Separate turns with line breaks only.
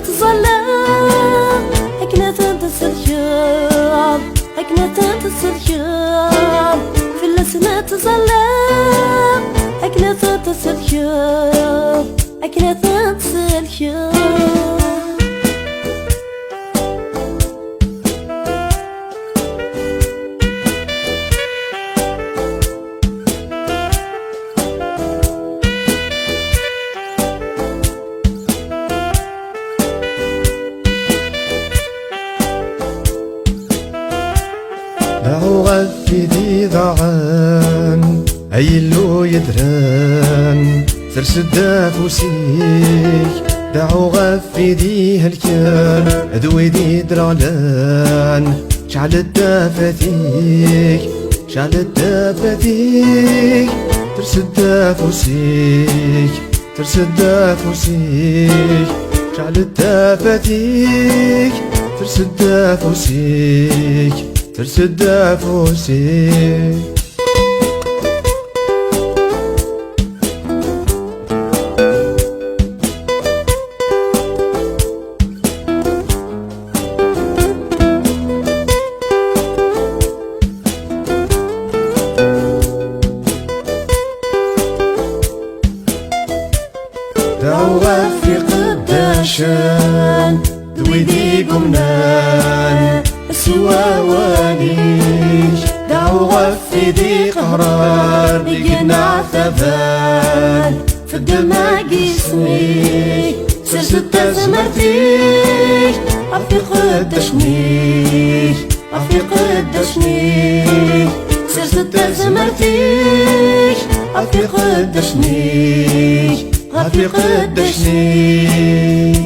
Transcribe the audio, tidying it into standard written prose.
تظلم حكنة تسلشم حكنة تسلشم في اللسنة تظلم حكنة تسلشم حكنة تسلشم
دعو غفدي ضاعن أيلو يدران سرسد فوسيك دعو غفدي هالكان أدويدي درالان شعل الدافثيك شعل الدافثيك ترسد فوسيك ترسد فوسيك شعل الدافثيك ترسد فوسيك ترسد فوسيك دعوة في قداشان دويدي قمنان سواوانيش دعوة في دي قهرار بيقنا ثبان في الدماء قسمي سرسد زمرتيش عفي قدشنيش عفي قدشنيش سرسد زمرتيش عفي قدشنيش عفي قدشنيش